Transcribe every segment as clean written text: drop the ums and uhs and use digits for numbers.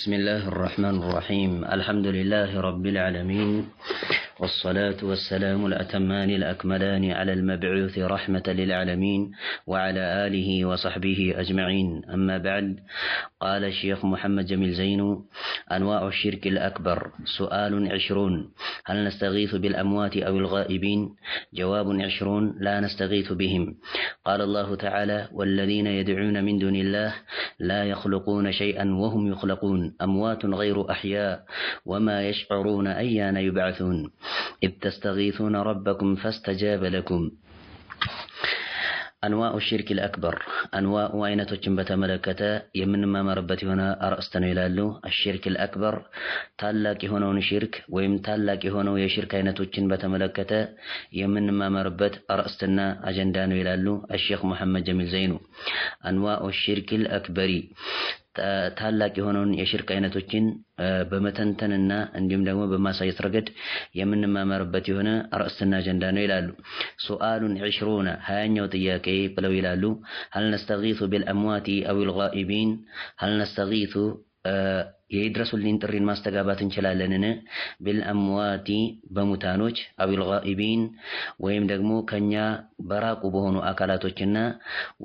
بسم الله الرحمن الرحيم. الحمد لله رب العالمين، والصلاة والسلام الأتمان الأكملان على المبعوث رحمة للعالمين وعلى آله وصحبه أجمعين. أما بعد، قال الشيخ محمد جميل زينو: أنواع الشرك الأكبر. سؤال 20: هل نستغيث بالأموات أو الغائبين؟ جواب 20: لا نستغيث بهم. قال الله تعالى: والذين يدعون من دون الله لا يخلقون شيئا وهم يخلقون، أموات غير أحياء وما يشعرون أيان يبعثون، إذ تستغيثون ربكم فاستجاب لكم. أنواع الشرك الأكبر، أنواع አይነቶችን በተመለከተ የምንማማርበት የሆነ አርዕስት ነው ይላሉ። الشرك الأكبر ታላቅ የሆነውን ሽርክ ወይም ታላቅ የሆነው የሽርክ አይነቶችን በተመለከተ የምንማማርበት አርዕስትና አጀንዳ ነው ይላሉ الشيخ محمد جميل زينو። أنواع الشرك الأكبر ታላቅ የሆነውን የሽርክ አይነቶችን በመተንተንና እንዲሁም ደግሞ በማሳየት ረገድ የምንማማርበት የሆነ አርዕስትና አጀንዳ ነው ይላሉ። ሱአሉን 20 20ኛው ጥያቄ ብለው ይላሉ: هل نستغيث بالأموات أو الغائبين؟ هل نستغيث የይድረሱልኝ ጥሪን ማስተጋባት እንችላለንን? ቢልአምዋቲ በሙታኖች፣ አዊል ጋኢቢን ወይም ደግሞ ከኛ በራቁ በሆኑ አካላቶችና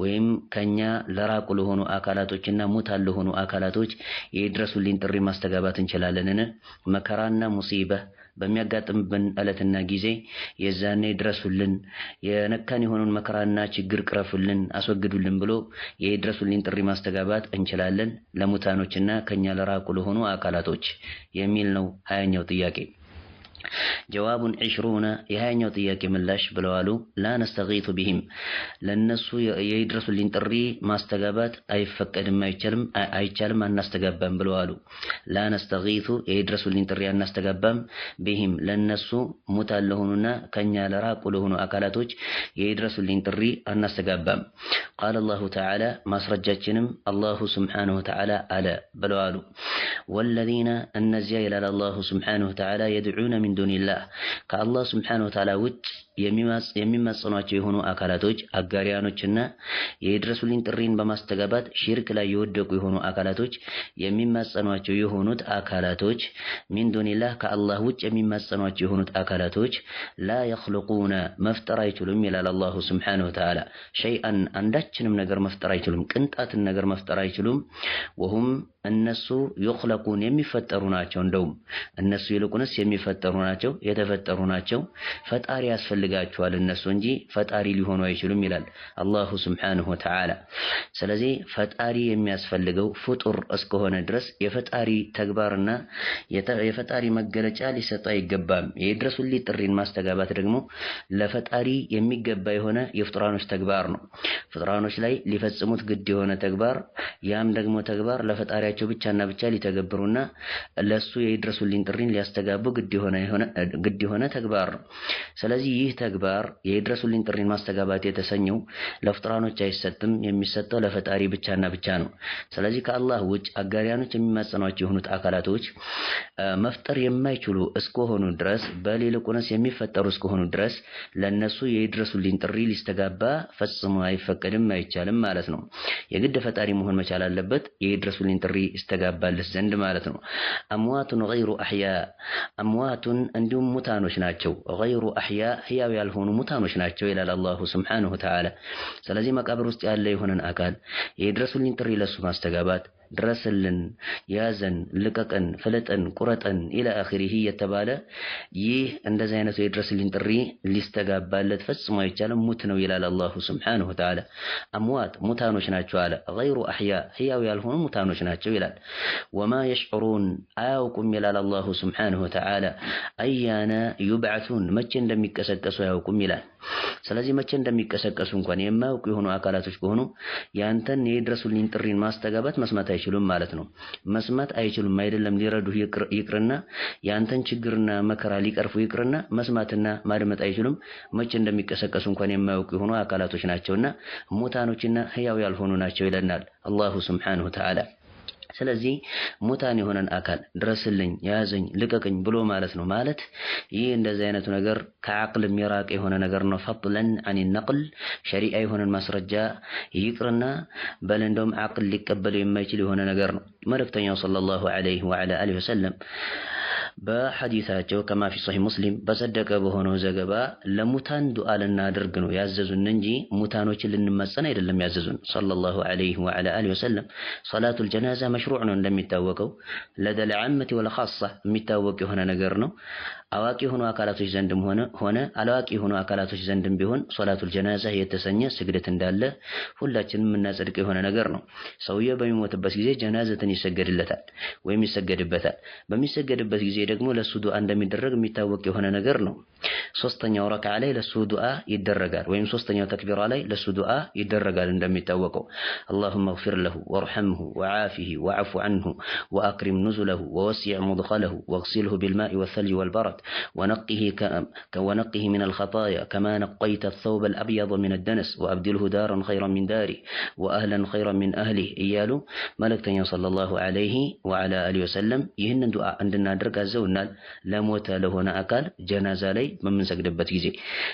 ወይም ከኛ ለራቁ ለሆኑ አካላቶችና ሙታን ለሆኑ አካላቶች የይድረሱልኝ ጥሪ ማስተጋባት እንችላለንን? መከራና ሙሲባ በሚያጋጥምብን ዕለትና ጊዜ የዛኔ ድረሱልን፣ የነካን የሆኑን መከራና ችግር ቅረፉልን፣ አስወግዱልን ብሎ የይድረሱልኝ ጥሪ ማስተጋባት እንችላለን ለሙታኖችና ከኛ ለራቁ ለሆኑ አካላቶች የሚል ነው 20ኛው ጥያቄ። ጀዋቡን 20 የሃያኛው ጥያቄ ምላሽ ብለዋሉ: ላ ነስተጊቱ ቢሂም ለነሱ የይድረሱልኝ ጥሪ ማስተጋባት አይፈቀድም፣ አይቻልም፣ አናስተጋባም ብለዋሉ። ላ ነስተጊቱ የይድረሱልኝ ጥሪ አናስተጋባም፣ ቢሂም ለነሱ ሙታን ለሆኑና ከኛ ለራቁ ለሆኑ አካላቶች የይድረሱልኝ ጥሪ አናስተጋባም። ቃለ አላሁ ተዓላ ማስረጃችንም አላሁ ስብሓነሁ ወተዓላ አለ ብለዋሉ: ወለዚነ እነዚያ ይላል አላሁ ስብሓነሁ ወተዓላ የድዑነ ሚን ዱኒላህ ከአላህ ስብሓነሁ ወተዓላ ውጭ የሚማጸኗቸው የሆኑ አካላቶች አጋሪያኖችና የይድረሱልኝ ጥሪን በማስተጋባት ሽርክ ላይ የወደቁ የሆኑ አካላቶች የሚማጸኗቸው የሆኑት አካላቶች ሚን ዱኒላህ ከአላህ ውጭ የሚማጸኗቸው የሆኑት አካላቶች ላ የኽልቁነ መፍጠር አይችሉም ይላል አላሁ ስብሓነሁ ወተዓላ። ሸይአን አንዳችንም ነገር መፍጠር አይችሉም፣ ቅንጣትን ነገር መፍጠር አይችሉም። ወሁም እነሱ ይኽለቁን የሚፈጠሩ ናቸው። እንደውም እነሱ ይልቁንስ የሚፈጠሩ ናቸው፣ የተፈጠሩ ናቸው። ፈጣሪ ያስፈልጋቸዋል እነሱ እንጂ ፈጣሪ ሊሆኑ አይችሉም ይላል አላሁ ስብሓነሁ ወተዓላ። ስለዚህ ፈጣሪ የሚያስፈልገው ፍጡር እስከሆነ ድረስ የፈጣሪ ተግባርና የፈጣሪ መገለጫ ሊሰጥ አይገባም። የይድረሱልኝ ጥሪን ማስተጋባት ደግሞ ለፈጣሪ የሚገባ የሆነ የፍጡራኖች ተግባር ነው። ፍጡራኖች ላይ ሊፈጽሙት ግድ የሆነ ተግባር፣ ያም ደግሞ ተግባር ለፈጣሪያቸው ብቻና ብቻ ሊተገብሩና ለሱ የይድረሱልኝ ጥሪን ሊያስተጋቡ ግድ የሆነ ተግባር ነው። ስለዚህ ይህ ተግባር የይድረሱልኝ ጥሪን ማስተጋባት የተሰኘው ለፍጡራኖች አይሰጥም፣ የሚሰጠው ለፈጣሪ ብቻና ብቻ ነው። ስለዚህ ከአላህ ውጭ አጋሪያኖች የሚማጸኗቸው የሆኑት አካላቶች መፍጠር የማይችሉ እስከሆኑ ድረስ በሌልቁንስ የሚፈጠሩ እስከሆኑ ድረስ ለነሱ የይድረሱልኝ ጥሪ ሊስተጋባ ፈጽሞ አይፈቀድም፣ አይቻልም ማለት ነው። የግድ ፈጣሪ መሆን መቻል አለበት የይድረሱልኝ ጥሪ ይስተጋባልስ ዘንድ ማለት ነው። አምዋቱን ገይሩ አህያ አምዋቱን እንዲሁም ሙታኖች ናቸው፣ ገይሩ አህያ ህያው ያልሆኑ ሙታኖች ናቸው ይላል አላሁ ስብሓነሁ ወተዓላ። ስለዚህ መቃብር ውስጥ ያለ የሆነን አካል የይድረሱልኝ ጥሪ ለሱ ማስተጋባት ድረስልን፣ ያዘን፣ ልቀቀን፣ ፍለጠን፣ ቁረጠን ኢላ አኺሪሂ የተባለ ይህ እንደዚህ አይነቱ የይድረሱልኝ ጥሪ ሊስተጋባለት ፈጽሞ አይቻልም፣ ሙት ነው ይላል አላሁ ስብሓነሁ ወተዓላ። አምዋት ሙታኖች ናቸው አለ፣ ገይሩ አህያ ህያው ያልሆኑ ሙታኖች ናቸው ይላል። ወማ የሽዑሩን አያውቁም ይላል አላሁ ስብሓነሁ ወተዓላ። አያነ ዩብዓቱን መቼ እንደሚቀሰቀሱ አያውቁም ይላል። ስለዚህ መቼ እንደሚቀሰቀሱ እንኳን የማያውቁ የሆኑ አካላቶች ከሆኑ ያንተን የይድረሱልኝ ጥሪን ማስተጋባት መስማት አይችሉም ማለት ነው። መስማት አይችሉም አይደለም ሊረዱህ ይቅርና ያንተን ችግርና መከራ ሊቀርፉ ይቅርና መስማትና ማድመጥ አይችሉም። መቼ እንደሚቀሰቀሱ እንኳን የማያውቁ የሆኑ አካላቶች ናቸውና ሙታኖችና ህያው ያልሆኑ ናቸው ይለናል አላሁ ስብሓነሁ ወተዓላ። ስለዚህ ሙታን የሆነን አካል ድረስልኝ፣ ያዘኝ፣ ልቀቅኝ ብሎ ማለት ነው። ማለት ይህ እንደዚህ አይነቱ ነገር ከዓቅል የሚራቅ የሆነ ነገር ነው። ፈضለን عن النقل ሸሪዓ የሆነን ማስረጃ ይቅርና በል እንደውም ዓቅል ሊቀበለው የማይችል የሆነ ነገር ነው። መልእክተኛው ሰለላሁ ዐለይሂ ወዐላ አሊሂ ወሰለም በሐዲሳቸው ከማ ፊ ሶሒህ ሙስሊም በጸደቀ በሆነው ዘገባ ለሙታን ዱዓ ልናደርግ ነው ያዘዙን እንጂ ሙታኖችን ልንመጸን አይደለም ያዘዙን ሰለላሁ ዐለይሂ ወዐላ አሊሂ ወሰለም። ሰላቱል ጀናዛ መሽሩዕ ነው እንደሚታወቀው፣ ለደል ዓመቲ ወል ኻሳ የሚታወቅ የሆነ ነገር ነው። አዋቂ የሆኑ አካላቶች ዘንድም ሆነ አላዋቂ የሆኑ አካላቶች ዘንድም ቢሆን ሶላቱል ጀናዛ የተሰኘ ስግደት እንዳለ ሁላችንም የምናጸድቀው የሆነ ነገር ነው። ሰውየው በሚሞትበት ጊዜ ጀናዘትን ይሰገድለታል ወይም ይሰገድበታል። በሚሰገድበት ጊዜ ደግሞ ለሱ ዱዓ እንደሚደረግ የሚታወቅ የሆነ ነገር ነው። ሶስተኛው ረክዓ ላይ ለሱ ዱዓ ይደረጋል፣ ወይም ሶስተኛው ተክቢራ ላይ ለሱ ዱዓ ይደረጋል እንደሚታወቀው اللهم اغفر له وارحمه وعافه واعف عنه واكرم نزله ووسع مدخله واغسله بالماء والثلج والبرد ونقه من الخطايا كما نقيت الثوب الأبيض من الدنس وأبدله دارا خيرا من داري وأهلا خيرا من أهله إيالو ملكتني صلى الله عليه وعلى آله وسلم يهن دعاء عندنا درك الزونا لموت له هنا أكل جنازة لي من سجدبت جزي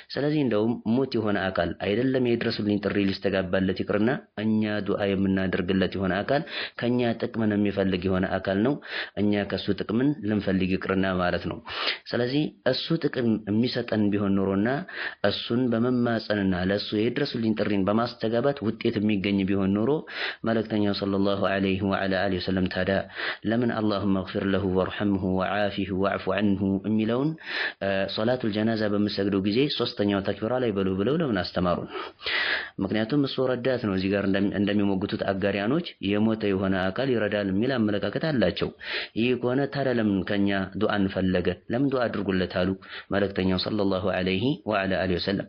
سلازين دوم موت هنا أكل أيضا لم يدرس الانتري لاستقبال التي كرنا أن دعاء منا درك التي هنا أكل كان يتكمن مفلق هنا أكل نو أن يكسو تكمن لم فلق كرنا مالتنو ስለዚህ እሱ ጥቅም የሚሰጠን ቢሆን ኖሮና እሱን በመማጸንና ለሱ የድረሱልኝ ጥሪን በማስተጋባት ውጤት የሚገኝ ቢሆን ኖሮ መልእክተኛው ሰለላሁ ዐለይሂ ወዐላ አሊሂ ወሰለም ታዲያ ለምን اللهم اغفر له وارحمه وعافه واعف عنه የሚለውን ሶላቱል ጀናዛ በሚሰግደው ጊዜ ሶስተኛው ተክቢራ ላይ በሉ ብለው ለምን አስተማሩን? ምክንያቱም እሱ ረዳት ነው። እዚህ ጋር እንደሚሞግቱት አጋሪያኖች የሞተ የሆነ አካል ይረዳል የሚል አመለካከት አላቸው። ይህ ከሆነ ታዲያ ለምን ከኛ ዱዓን ፈለገ? ለምን ዱዓ አድርጉለት አሉ መልእክተኛው ሰለላሁ ዐለይሂ ወዐላ አሊሂ ወሰለም።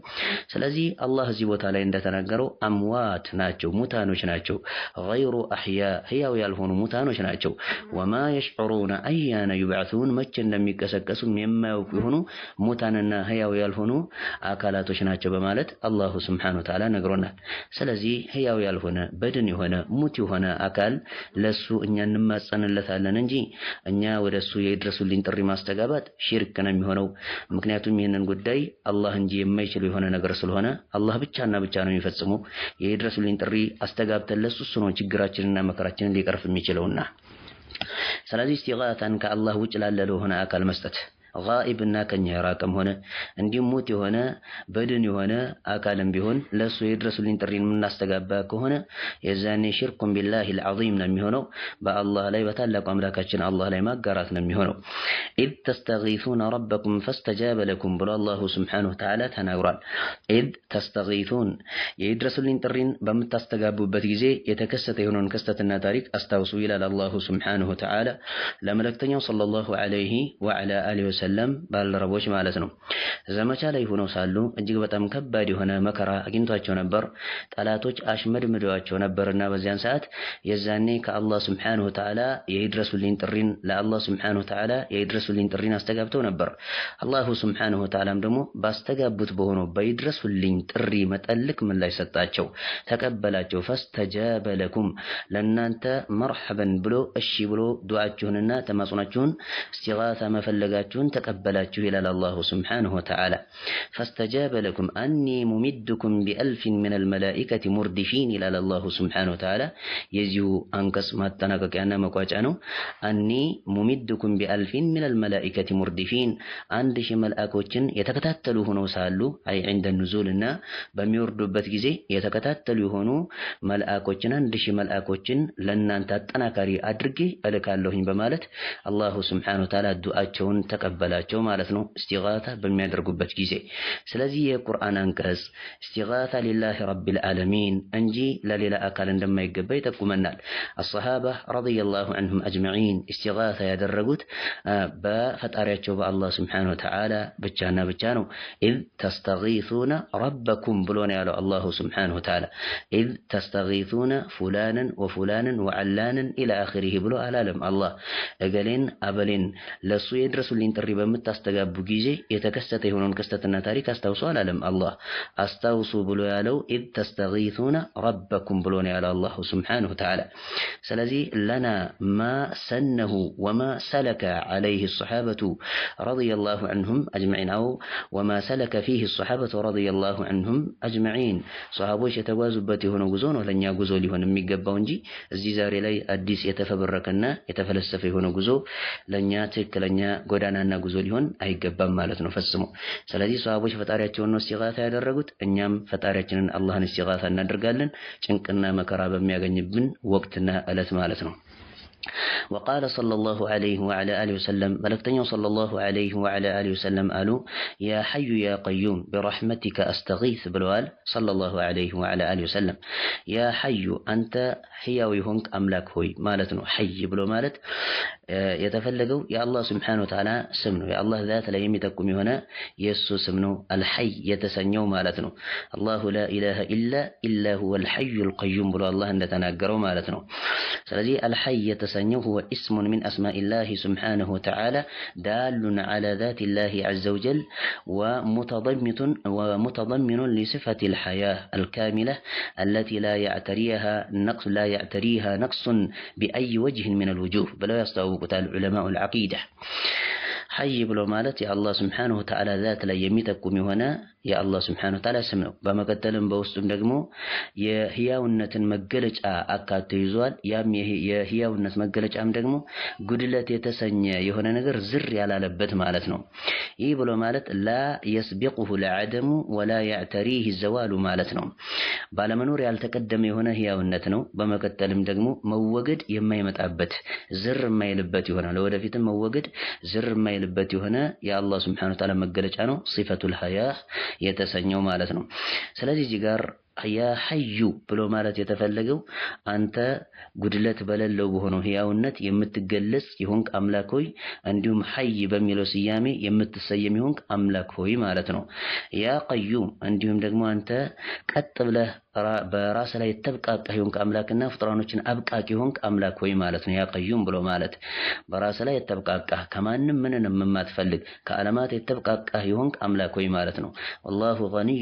ስለዚህ አላህ እዚህ ቦታ ላይ እንደተናገረው አምዋት ናቸው፣ ሙታኖች ናቸው። ገይሩ አህያ ህያው ያልሆኑ ሙታኖች ናቸው። ወማ የሽዑሩነ አያነ ዩብዐሱን መቼ እንደሚቀሰቀሱም የማያውቁ የሆኑ ሙታንና ህያው ያልሆኑ አካላቶች ናቸው በማለት አላሁ ሱብሓነሁ ወተዓላ ነግሮናል። ስለዚህ ህያው ያልሆነ በድን የሆነ ሙት የሆነ አካል ለሱ እኛ እንማጸንለታለን እንጂ እኛ ወደሱ የድረሱልኝ ጥሪ ማስተጋባት ሽርክ ነው የሚሆነው። ምክንያቱም ይህንን ጉዳይ አላህ እንጂ የማይችለው የሆነ ነገር ስለሆነ አላህ ብቻና ብቻ ነው የሚፈጽመው። የድረሱልኝ ጥሪ አስተጋብተን ለሱ ነው ችግራችንና መከራችንን ሊቀርፍ የሚችለውና ስለዚህ ኢስቲጋታን ከአላህ ውጭ ላለ ለሆነ አካል መስጠት ጋኢብና ከኛ የራቀም ሆነ እንዲሁም ሙት የሆነ በድን የሆነ አካልም ቢሆን ለሱ የድረሱልኝ ጥሪን የምናስተጋባ ከሆነ የዛኔ ሽርኩን ቢላሂል ዐዚም ነው የሚሆነው። በአላህ ላይ በታላቁ አምላካችን አላህ ላይ ማጋራት ነው የሚሆነው። ኢዝ ተስተጊሱነ ረበኩም ፈስተጃበ ለኩም ብሎ አላሁ ሱብሓነሁ ወተዓላ ተናግሯል። ኢዝ ተስተጊሱን የድረሱልኝ ጥሪን በምታስተጋቡበት ጊዜ የተከሰተ የሆነውን ክስተትና ታሪክ አስታውሱ ይላል አላሁ ሱብሓነሁ ወተዓላ ለመልእክተኛው ሰለላሁ ዐለይሂ ወዐላ አሊሂ ወሰለም ባልደረቦች ማለት ነው። ዘመቻ ላይ ሆነው ሳሉ እጅግ በጣም ከባድ የሆነ መከራ አግኝቷቸው ነበር። ጠላቶች አሽመድምደዋቸው ነበርና በዚያን ሰዓት የዛኔ ከአላህ ሱብሓነሁ ወተዓላ የድረሱልኝ ጥሪን ለአላህ ሱብሓነሁ ወተዓላ የድረሱልኝ ጥሪን አስተጋብተው ነበር። አላሁ ሱብሓነሁ ወተዓላም ደግሞ ባስተጋቡት በሆነው በይድረሱልኝ ጥሪ መጠልቅ ምላሽ ሰጣቸው፣ ተቀበላቸው። ፈስተጃበ ለኩም ለእናንተ መርሐበን ብሎ እሺ ብሎ ዱዓችሁንና ተማጽናችሁን እስቲጋሳ መፈለጋችሁን ተቀበላችሁ ይላል አላሁ ሱብሓነሁ ወተዓላ። ፈስተጃበ ለኩም አኒ ሙሚድኩም ቢአልፊን ሚነል መላኢከቲ ሙርዲፊን ይላል አላሁ ሱብሓነሁ ወተዓላ። የዚሁ አንቀጽ ማጠናቀቂያና መቋጫ ነው። አኒ ሙሚድኩም ቢአልፊን ሚነል መላኢከቲ ሙርዲፊን 1000 መልአኮችን የተከታተሉ ሆነው ሳሉ አይ ዐንደ ኑዙልና በሚወርዱበት ጊዜ የተከታተሉ የሆኑ መልአኮችን 1000 መልአኮችን ለእናንተ አጠናካሪ አድርጌ እልካለሁኝ በማለት አላሁ ሱብሓነሁ ወተዓላ ዱዓቸውን ተቀበላቸው ማለት ነው፣ እስቲጋታ በሚያደርጉበት ጊዜ። ስለዚህ የቁርአን አንቀጽ እስቲጋታ ሊላሂ ረቢል ዓለሚን እንጂ ለሌላ አካል እንደማይገባ ይጠቁመናል። አሰሃባ ረዲየላሁ ዐንሁም አጅመዒን እስቲጋታ ያደረጉት በፈጣሪያቸው በአላህ ሱብሓነሁ ወተዓላ ብቻና ብቻ ነው። ኢዝ ተስተጊሱነ ረበኩም ብሎ ነው ያለው አላሁ ሱብሓነሁ ወተዓላ። ኢዝ ተስተጊሱነ ፉላንን ወፉላንን ወዐላንን ኢላ አኺሪሂ ብሎ አላለም። አላህ እገሌን አበሌን ለሱ የድረሱልኝ ጥሪ በመታስተጋቡ ጊዜ የተከሰተ የሆነውን ክስተትና ታሪክ አስታውሱ አላለም አላህ። አስታውሱ ብሎ ያለው ኢዝ ተስተጊሱነ ረበኩም ብሎ ነው ያለው አላህ ሱብሓነሁ ወተዓላ። ስለዚህ ለና ማ ሰነሁ ወማ ሰለከ ዐለይሂ ሰሓበቱ ረዲየላሁ ዐንሁም አጅመዒን አው ወማ ሰለከ ፊህ ሰሓበቱ ረዲየላሁ ዐንሁም አጅመዒን ሰሃቦች የተጓዙበት የሆነው ጉዞ ነው ለኛ ጉዞ ሊሆን የሚገባው እንጂ እዚህ ዛሬ ላይ አዲስ የተፈበረከና የተፈለሰፈ የሆነ ጉዞ ለኛ ትክክለኛ ጎዳናና ጉዞ ሊሆን አይገባም ማለት ነው ፈጽሞ። ስለዚህ ሰሃቦች ፈጣሪያቸውን ነው እስቲጋሳ ያደረጉት፣ እኛም ፈጣሪያችንን አላህን እስቲጋሳ እናደርጋለን ጭንቅና መከራ በሚያገኝብን ወቅትና እለት ማለት ነው። وقال صلى الله عليه وعلى آله وسلم ملكتني صلى الله عليه وعلى آله وسلم قالوا يا حي يا قيوم برحمتك أستغيث بالوال صلى الله عليه وعلى آله وسلم يا حي أنت حيوي هنك أملاك هوي مالتنا حي بلو مالت يتفلقوا يا الله سبحانه وتعالى سمنه يا الله ذات لا يمتكم هنا يسو سمنه الحي يتسنيو مالتنا الله لا إله إلا هو الحي القيوم بلو الله أن تناقروا مالتنا سلذي الحي يتسنيو هو اسم من أسماء الله سبحانه وتعالى دال على ذات الله عز وجل ومتضمن لصفة الحياة الكاملة التي لا يعتريها نقص بأي وجه من الوجوه بل يستوى علماء العقيدة. حي بلو مالت يا الله سبحانه وتعالى ذات لا يميتكم هنا يا الله سبحانه وتعالى سمنه بمكتلم بوستم دقمو يا هياونة مجلج أكاد تيزوال يا هياونة مجلج أم دقمو قدلت يتسنى يهونا نجر زر على لبت مالتنا يبلو مالت لا يسبقه العدم ولا يعتريه الزوال مالتنا بالمنور يالتقدم يهونا هياونتنا بمكتلم دقمو موجد يما يمتعبت زر ما يلبت يهونا لو دفيت موجد زر ما يلبت يهونا يا الله سبحانه وتعالى مجلج أنو صفة الحياة የተሰኘው ማለት ነው። ስለዚህ እዚህ ጋር ያ ሐዩ ብሎ ማለት የተፈለገው አንተ ጉድለት በሌለው በሆነው ህያውነት የምትገለጽ ይሁንክ አምላክ ሆይ እንዲሁም ሐይ በሚለው ስያሜ የምትሰየም ይሁንክ አምላክ ሆይ ማለት ነው። ያ ቀዩም እንዲሁም ደግሞ አንተ ቀጥ ብለህ በራስ ላይ ተብቃቃ ይሁንክ አምላክና ፍጥራኖችን አብቃቂ ይሁንክ አምላክ ሆይ ማለት ነው። ያ ቀዩም ብሎ ማለት በራስ ላይ ተብቃቃ ከማንም ምንንም የማትፈልግ ከዓለማት የተብቃቃ ይሁንክ አምላክ ሆይ ማለት ነው። والله غني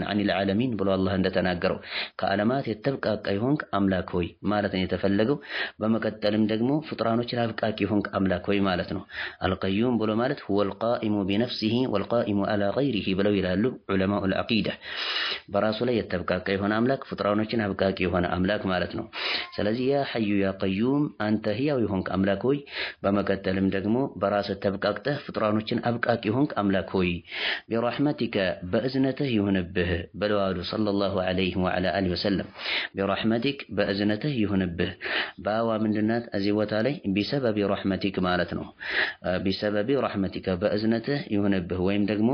عن العالمين ብሎ አላህ እንደተናገረው ከዓለማት የተብቃቃ ይሁንክ አምላክ ሆይ ማለት ነው የተፈለገው። በመቀጠልም ደግሞ ፍጥራኖችን አብቃቂ ይሁንክ አምላክ ሆይ ማለት ነው። አልቀዩም ብሎ ማለት هو القائم بنفسه والقائم على غيره ብለው ይላሉ ዑለማኡ العقيدة በራሱ ላይ የተብቃቃ የሆነ አምላክ ፍጥራኖችን አብቃቂ የሆነ አምላክ ማለት ነው። ስለዚህ ያ ሐዩ ያ ቀዩም አንተ ህያው ይሁንክ አምላክ ሆይ በመቀጠልም ደግሞ በራስህ ተብቃቅተህ ፍጥራኖችን አብቃቂ ይሁንክ አምላክ ሆይ برحمتك በእዝነትህ ይሁንብህ ብለዋሉ ሰለላሁ ዐለይሂ ወዐላ አሊሂ ወሰለም። برحمتك በእዝነትህ ይሁንብህ ባዋ ምንድናት እዚህ ቦታ ላይ ቢሰበብ ረሕመቲክ ማለት ነው። ቢሰበብ ረሕመቲክ በእዝነትህ ይሁንብህ ወይም ደግሞ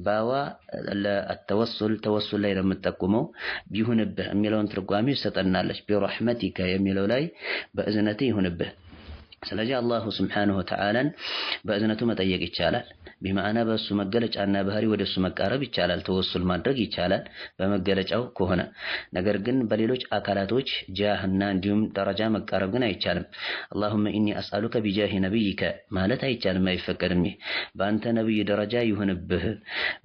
ባዋ ተወሱል ላይ ነው የምትጠቁመው ቢሆንብህ የሚለውን ትርጓሜ ይሰጠናለች። برحمتك የሚለው ላይ በእዝነትህ ይሁንብህ። ስለዚህ አላሁ ስብሓነሁ ወተዓላን በእዝነቱ መጠየቅ ይቻላል። ቢማዕና በእሱ መገለጫና ባህሪ ወደሱ መቃረብ ይቻላል። ተወሱል ማድረግ ይቻላል በመገለጫው ከሆነ። ነገር ግን በሌሎች አካላቶች ጃህና እንዲሁም ደረጃ መቃረብ ግን አይቻልም። اللهم إني أسألك بجاه نبيك ማለት አይቻልም፣ አይፈቀድም። በአንተ ነብይ ደረጃ ይሁንብህ፣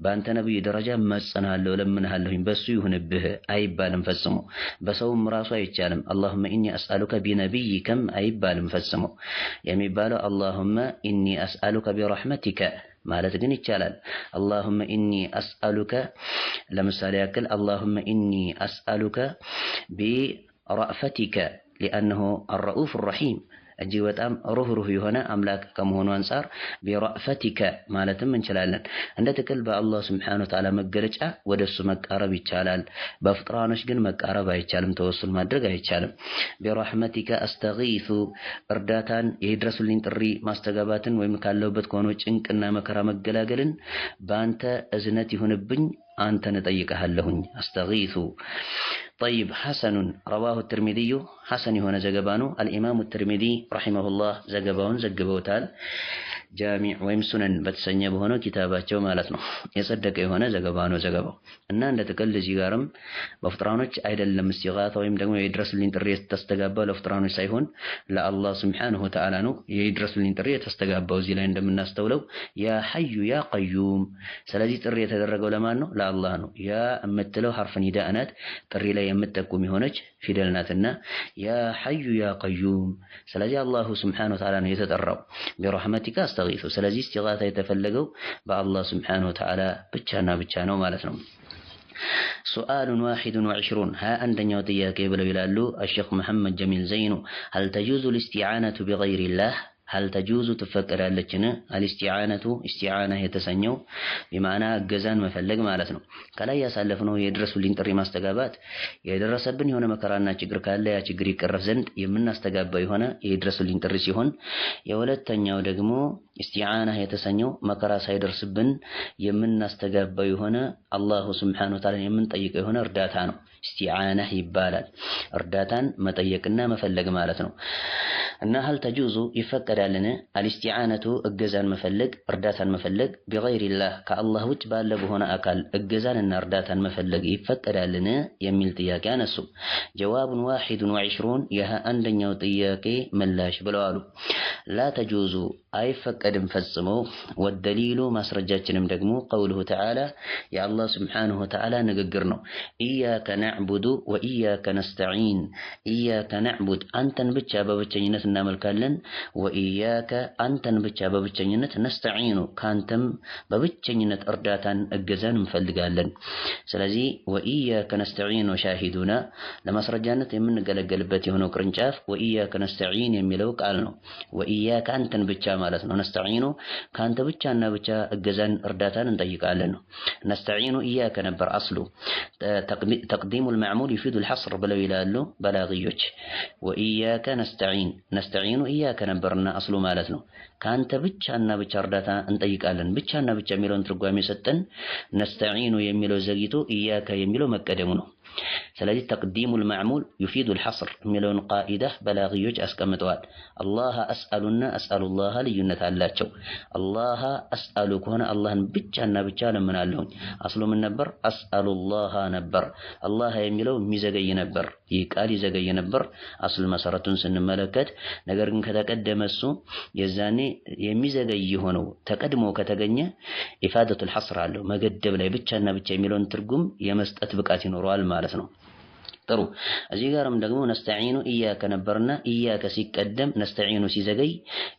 በአንተ ነብይ ደረጃ መጽናለሁ ለምንሃለሁ በሱ ይሁንብህ አይባልም ፈጽሞ። በሰውም ራሱ አይቻልም። اللهم إني أسألك بنبيكም አይባልም ፈጽሞ። የሚባለው اللهم إني أسألك برحمتك ማለት ግን ይቻላል። اللهم إني أسألك ለምሳሌ ያክል اللهم إني أسألك برأفتك لأنه الرؤوف الرحيم እጅግ በጣም ሩህሩህ የሆነ አምላክ ከመሆኑ አንፃር ቢረእፈቲከ ማለትም እንችላለን። እንደ ጥቅል በአላህ ስብሓነሁ ወተዓላ መገለጫ ወደሱ መቃረብ ይቻላል። በፍጥራኖች ግን መቃረብ አይቻልም፣ ተወሱል ማድረግ አይቻልም። ቢረሕመቲከ አስተጊሱ እርዳታን የድረሱልኝ ጥሪ ማስተጋባትን ወይም ካለሁበት ከሆነ ጭንቅና መከራ መገላገልን በአንተ እዝነት ይሁንብኝ አንተን እጠይቅሃለሁኝ። አስተጊሱ طيب حسن رواه الترمذي حسن هنا زجبانو الإمام الترمذي رحمه الله زجبون زجبوتال ጃሚዕ ወይም ሱነን በተሰኘ በሆነው ኪታባቸው ማለት ነው የጸደቀ የሆነ ዘገባ ነው ዘገባው። እና እንደ ጥቅል እዚህ ጋርም በፍጥራኖች አይደለም እስቲጋታ ወይም ደግሞ የድረሱልኝ ጥሪ የተስተጋባው ለፍጥራኖች ሳይሆን ለአላህ ሱብሓነሁ ወተዓላ ነው የድረሱልኝ ጥሪ የተስተጋባው። እዚህ ላይ እንደምናስተውለው ያ ሐዩ ያ ቀዩም፣ ስለዚህ ጥሪ የተደረገው ለማን ነው? ለአላህ ነው። ያ የምትለው ሐርፍ ኒዳእ ናት፣ ጥሪ ላይ የምትጠቁም የሆነች ፊደል ናትና ያ ሐዩ ያ ቀዩም። ስለዚህ አላሁ ሱብሓነሁ ወተዓላ ነው የተጠራው ቢረሕመቲካ አስተጊሱ። ስለዚህ እስቲጋታ የተፈለገው በአላህ ሱብሓነሁ ወተዓላ ብቻና ብቻ ነው ማለት ነው። ሱአሉን 21 አንደኛው ጥያቄ ብለው ይላሉ አሸኽ መሐመድ ጀሚል ዘይኑ ሀል ተጁዙ ልእስቲዓነቱ ቢገይሪላህ هل تجوز تفكر አለችን አልስቲዓነቱ እስቲዓና የተሰኘው በማዕና እገዛን መፈለግ ማለት ነው። ከላይ ያሳለፍነው የድረሱልኝ ጥሪ ማስተጋባት የደረሰብን የሆነ መከራና ችግር ካለ ያ ችግር ይቀረፍ ዘንድ የምናስተጋባው የሆነ የድረሱልኝ ጥሪ ሲሆን የሁለተኛው ደግሞ እስቲዓና የተሰኘው መከራ ሳይደርስብን የምናስተጋባው የሆነ አላሁ ሱብሓነሁ ወተዓላ የምንጠይቀው የሆነ እርዳታ ነው። እስቲዓና ይባላል። እርዳታን መጠየቅና መፈለግ ማለት ነው። እና هل تجوز ይፈቀዳልን አልስቲዓነቱ እገዛን መፈለግ እርዳታን መፈለግ ቢገይሪላህ ከአላህ ውጭ ባለ በሆነ አካል እገዛንና እርዳታን መፈለግ ይፈቀዳልን የሚል ጥያቄ አነሱ። ጀዋቡን 21 ይህ አንደኛው ጥያቄ ምላሽ ብለዋሉ። ላ ተጁዙ አይፈቀድም ፈጽሞ ወደሊሉ ማስረጃችንም ደግሞ ቀውሉሁ ተዓላ የአላህ ሱብሓነሁ ወተዓላ ንግግር ነው። ኢያከ ነዕቡዱ ወኢያከ ነስተዒን ኢያከ ነዕቡድ አንተን ብቻ በብቸኝነት እናመልካለን፣ ወኢያከ አንተን ብቻ በብቸኝነት ነስተዒኑ ከአንተም በብቸኝነት እርዳታን እገዛን እንፈልጋለን። ስለዚህ ወኢያከ ነስተዒን ወሻሂዱና ለማስረጃነት የምንገለገልበት የሆነው ቅርንጫፍ ወኢያከ ነስተዒን የሚለው ቃል ነው። ወኢያከ አንተን ብቻ ማለት ነው። ነስተዒኑ ከአንተ ብቻና ብቻ እገዛን እርዳታን እንጠይቃለን ነው። ነስተዒኑ ኢያከ ነበር አስሉ። ተቅዲሙል መዕሙል ይፊዱል ሐስር ብለው ይላሉ በላግዮች። ወኢያከ ነስተዒን ነስተዒኑ ኢያከ ነበርና አስሉ ማለት ነው። ከአንተ ብቻና ብቻ እርዳታ እንጠይቃለን። ብቻና ብቻ የሚለውን ትርጓሜ ሰጠን። ነስተዒኑ የሚለው ዘግይቶ ኢያከ የሚለው መቀደሙ ነው። ስለዚህ ተቅዲሙል መዕሙል ይፊዱል ሐስር የሚለውን ቃኢዳ በላግዮች አስቀምጠዋል። አላህ አስአሉና አስአሉላህ ልዩነት አላቸው። አላህ አስአሉ ከሆነ አላህን ብቻና ብቻ ለምናለሁኝ። አስሉ ምን ነበር? አስአሉላህ ነበር። አላህ የሚለው የሚዘገይ ነበር። ይህ ቃል ይዘገይ ነበር አስል መሰረቱን ስንመለከት። ነገር ግን ከተቀደመ እሱ የዛኔ የሚዘገይ ሆነው ተቀድሞ ከተገኘ ኢፋደቱል ሐስር አለው። መገደብ ላይ ብቻና ብቻ የሚለውን ትርጉም የመስጠት ብቃት ይኖረዋል ማለት ነው። ጥሩ እዚህ ጋርም ደግሞ ነስተዒኑ ኢያከ ነበርና ኢያከ ሲቀደም ነስተዒኑ ሲዘገይ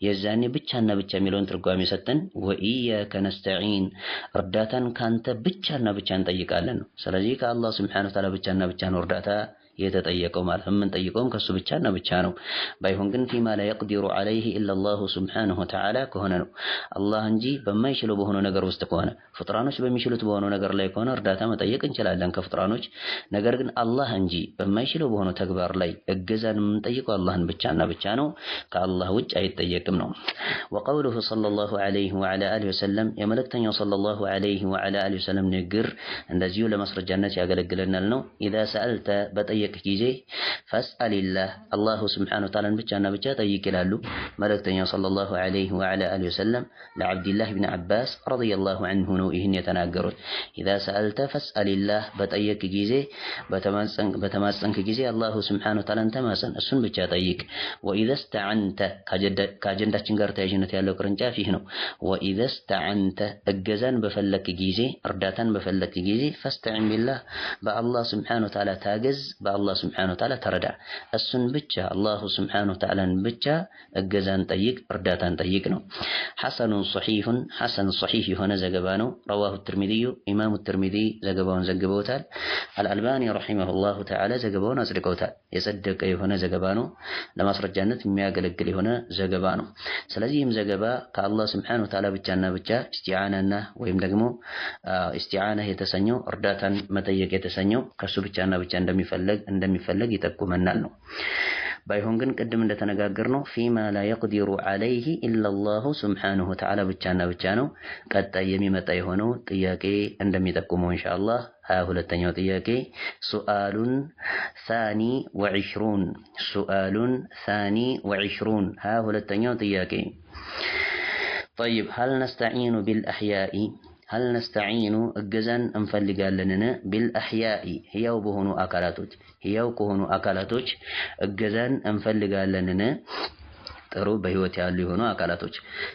የዛኔ ብቻና ብቻ የሚለውን ትርጓሜ ሰጠን። ወኢያከ ነስተዒን እርዳታን ካንተ ብቻና ብቻ እንጠይቃለን ነው። ስለዚህ ከአላህ ሱብሓነሁ ወተዓላ ብቻና ብቻ ነው እርዳታ የተጠየቀው ማለት የምንጠይቀውም ከሱ ብቻና ብቻ ነው። ባይሆን ግን ፊማ ላ የቅዲሩ ዐለይሂ ኢለላሁ ሱብሓነሁ ወተዓላ ከሆነ ነው። አላህ እንጂ በማይችለው በሆነው ነገር ውስጥ ከሆነ ፍጥራኖች በሚችሉት በሆነው ነገር ላይ ከሆነ እርዳታ መጠየቅ እንችላለን ከፍጥራኖች። ነገር ግን አላህ እንጂ በማይችለው በሆነው ተግባር ላይ እገዛን የምንጠይቀው አላህን ብቻና ብቻ ነው፣ ከአላህ ውጭ አይጠየቅም ነው። ወቀውሉሁ ሰለላሁ ዐለይሂ ወዐላ አሊሂ ወሰለም የመልእክተኛው ሰለላሁ ዐለይሂ ወዐላ አሊሂ ወሰለም ንግግር እንደዚሁ ለማስረጃነት ያገለግለናል ነው። ኢዛ ሰአልተ በጠየቅ ጊዜ ፈስአሊላህ አላሁ ሱብሓነሁ ወተዓላን ብቻና ብቻ ጠይቅ ይላሉ መልእክተኛው ሰለላሁ ዐለይሂ ወዐላ አሊሂ ወሰለም ለዐብድላህ ብን ዐባስ ረዲየላሁ ዐንሁ ነው ይህን የተናገሩት። ኢዛ ሰአልተ ፈስአሊላህ በጠየቅ ጊዜ በተማጸንክ ጊዜ አላሁ ሱብሓነሁ ወተዓላን ተማጸን፣ እሱን ብቻ ጠይቅ። ወኢዛ ስተዐንተ ከአጀንዳችን ጋር ተያያዥነት ያለው ቅርንጫፍ ይህ ነው። ወኢዛ ስተዐንተ እገዛን በፈለክ ጊዜ እርዳታን በፈለክ ጊዜ ፈስተዒን ቢላህ በአላህ ሱብሓነሁ ወተዓላ ታገዝ፣ በአላህ ሱብሓነሁ ወተዓላ ተረዳ። እሱን ብቻ አላሁ ሱብሓነሁ ወተዓላን ብቻ እገዛን ጠይቅ፣ እርዳታን ጠይቅ ነው። ሐሰኑን ሶሒሑን ሐሰን ሶሒሕ የሆነ ዘገባ ነው። ረዋሁ ትርሚዚዩ ኢማሙ ትርሚዚ ዘገባውን ዘግበውታል። አልአልባኒ ረሒመሁላሁ ተዓላ ዘገባውን አጽድቀውታል። የጸደቀ የሆነ ዘገባ ነው። ለማስረጃነት የሚያገለግል የሆነ ዘገባ ነው። ስለዚህም ዘገባ ከአላህ ሱብሓነሁ ወተዓላ ብቻና ብቻ እስቲዓናና ወይም ደግሞ እስቲዓና የተሰኘው እርዳታን መጠየቅ የተሰኘው ከሱ ብቻና ብቻ እንደሚፈለግ ይጠቁመናል ነው። ባይሆን ግን ቅድም እንደተነጋገርነው ፊማ ላ የቅዲሩ ዐለይሂ ኢለላሁ ሱብሓነሁ ወተዓላ ብቻና ብቻ ነው። ቀጣይ የሚመጣ የሆነው ጥያቄ እንደሚጠቁመው ኢንሻአላህ 22ኛው ጥያቄ ሱአሉን ሳኒ ወዒሽሩን ሱአሉን ሳኒ ወዒሽሩን 22ኛው ጥያቄ طيب هل نستعين بالأحياء هل نستعين እገዛን እንፈልጋለንን بالأحياء ሕያው በሆኑ አካላቶች ሕያው ከሆኑ አካላቶች እገዛን እንፈልጋለንን ጥሩ በህይወት ያሉ የሆኑ አካላቶች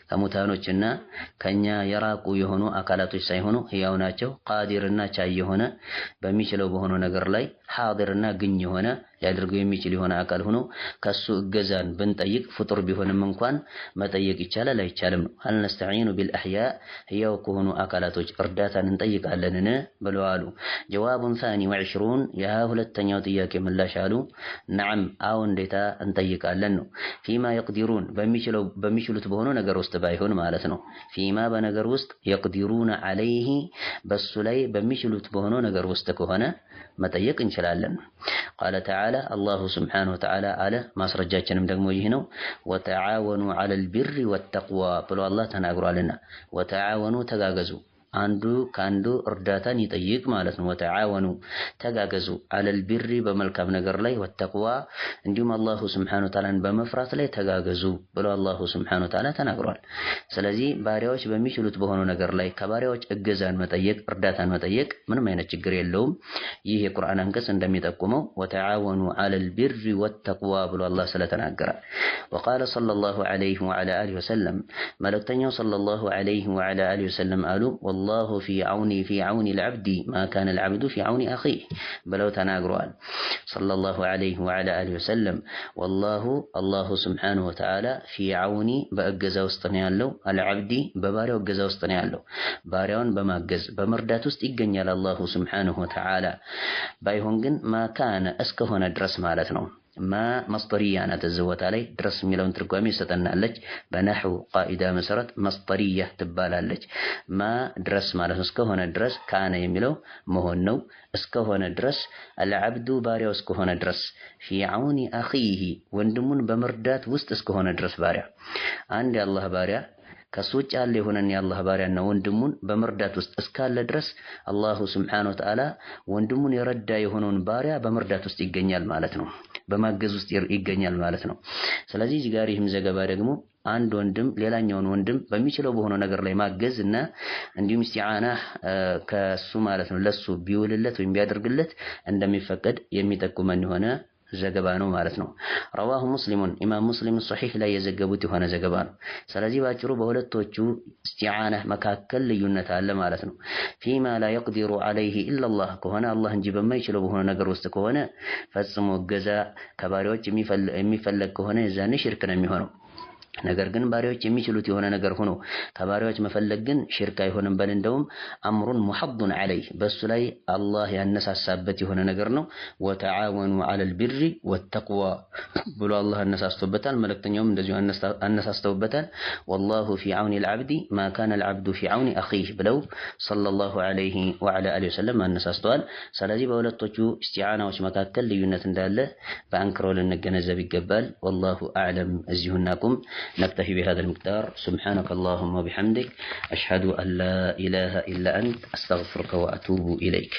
ከሙታኖችና ከኛ የራቁ የሆኑ አካላቶች ሳይሆኑ ሕያው ናቸው ቃዲርና ቻይ የሆነ በሚችለው በሆነ ነገር ላይ ሐዲርና ግኝ የሆነ ሊያደርገው የሚችል የሆነ አካል ሆኖ ከሱ እገዛን ብንጠይቅ ፍጡር ቢሆንም እንኳን መጠየቅ ይቻላል አይቻልም ነው። هل نستعين بالأحياء ሕያው ከሆኑ አካላቶች እርዳታን እንጠይቃለንን ብለዋል። ጀዋብ ثاني وعشرون የ22ኛው ጥያቄ ምላሽ አሉ ነዓም አዎ እንዴታ እንጠይቃለን ነው። ፊማ يقدرون በሚችሉት በሆነ ነገር ውስጥ ባይሆን ማለት ነው። ፊማ በነገር ውስጥ يقدرون عليه በሱ ላይ በሚችሉት በሆነ ነገር ውስጥ ከሆነ መጠየቅ እንችላለን። قال تعالى الله سبحانه وتعالى አለ ማስረጃችንም ደግሞ ይህ ነው። وتعاونوا على البر والتقوى ብሎ አላህ ተናግሯልና وتعاونوا ተጋገዙ አንዱ ካንዱ እርዳታን ይጠይቅ ማለት ነው። ወተዓወኑ ተጋገዙ አለል ቢሪ በመልካም ነገር ላይ ወተቅዋ እንዲሁም አላሁ ስብሓነሁ ወተዓላን በመፍራት ላይ ተጋገዙ ብሎ አላሁ ስብሓነሁ ወተዓላ ተናግሯል። ስለዚህ ባሪያዎች በሚችሉት በሆነ ነገር ላይ ከባሪያዎች እገዛን መጠየቅ እርዳታን መጠየቅ ምንም አይነት ችግር የለውም። ይህ የቁርአን አንቀጽ እንደሚጠቁመው ወተዓወኑ አለል ቢሪ ወተቅዋ ብሎ አላህ ስለተናገረ ወቃለ ሰለላሁ ዐለይሂ ወዐላ አሊሂ ወሰለም መልእክተኛው ሰለላሁ ዐለይሂ ወዐላ አሊሂ ወሰለም አሉ والله في عون العبد ما كان العبد في عون أخيه بلو تناقروا صلى الله عليه وعلى آله وسلم والله الله سبحانه وتعالى في عون بأجزا وسطنيالو العبد بباري وجزا وسطنيالو باريون بمجز بمردات وستيجنيال الله سبحانه وتعالى بايهونجن ما كان أسكهنا درس مالتنا ما مصدرية أنا تزوت عليه درس ميلون ترقوامي ستنالج بنحو قائدة مسرت مصدرية تبالالج ما درس ماله اسكهونا درس كان يميلو مهنو اسكهونا درس العبد باريو اسكهونا درس في عون أخيه وندمون بمردات وست اسكهونا درس باريا عندي الله باريا ከሱጭ ያለ የሆነን የአላህ ባሪያና ወንድሙን በመርዳት ውስጥ እስካለ ድረስ አላሁ ስብሓነሁ ወተዓላ ወንድሙን የረዳ የሆነውን ባሪያ በመርዳት ውስጥ ይገኛል ማለት ነው። በማገዝ ውስጥ ይገኛል ማለት ነው። ስለዚህ እዚህ ጋር ይህም ዘገባ ደግሞ አንድ ወንድም ሌላኛውን ወንድም በሚችለው በሆነ ነገር ላይ ማገዝ እና እንዲሁም ኢስቲዓና ከሱ ማለት ነው ለሱ ቢውልለት ወይም ቢያደርግለት እንደሚፈቀድ የሚጠቁመን የሆነ ዘገባ ነው ማለት ነው። ረዋሁ ሙስሊሙን ኢማም ሙስሊም ሶሒህ ላይ የዘገቡት የሆነ ዘገባ ነው። ስለዚህ ባጭሩ በሁለቶቹ ኢስቲዓና መካከል ልዩነት አለ ማለት ነው። ፊማ ላ የቅዲሩ ዐለይሂ ኢለላህ ከሆነ አላህ እንጂ በማይችለው በሆነ ነገር ውስጥ ከሆነ ፈጽሞ እገዛ ከባሪያዎች የሚፈለግ ከሆነ የዛኔ ሽርክ ነው የሚሆነው። ነገር ግን ባሪያዎች የሚችሉት የሆነ ነገር ሆኖ ከባሪያዎች መፈለግ ግን ሽርክ አይሆንም። በል እንደውም አምሩን ሙሐዱን ዐለይህ በሱ ላይ አላህ ያነሳሳበት የሆነ ነገር ነው። ወተዓወኑ ዐለል ቢሪ ወተቅዋ ብሎ አላህ አነሳስቶበታል። መልእክተኛውም እንደዚሁ አነሳስተውበታል። ወላሁ ፊ ዐውኒል ዐብዲ ማ ካነል ዐብዱ ፊ ዐውኒ አኺህ ብለው ሰለላሁ ዐለይሂ ወዐላ አሊሂ ወሰለም አነሳስተዋል። ስለዚህ በሁለቶቹ ኢስቲዓናዎች መካከል ልዩነት እንዳለ በአንክሮ ልንገነዘብ ይገባል። ወላሁ አዕለም። እዚሁ እናቁም። نكتفي بهذا المقدار. سبحانك اللهم وبحمدك أشهد أن لا إله إلا أنت أستغفرك وأتوب إليك.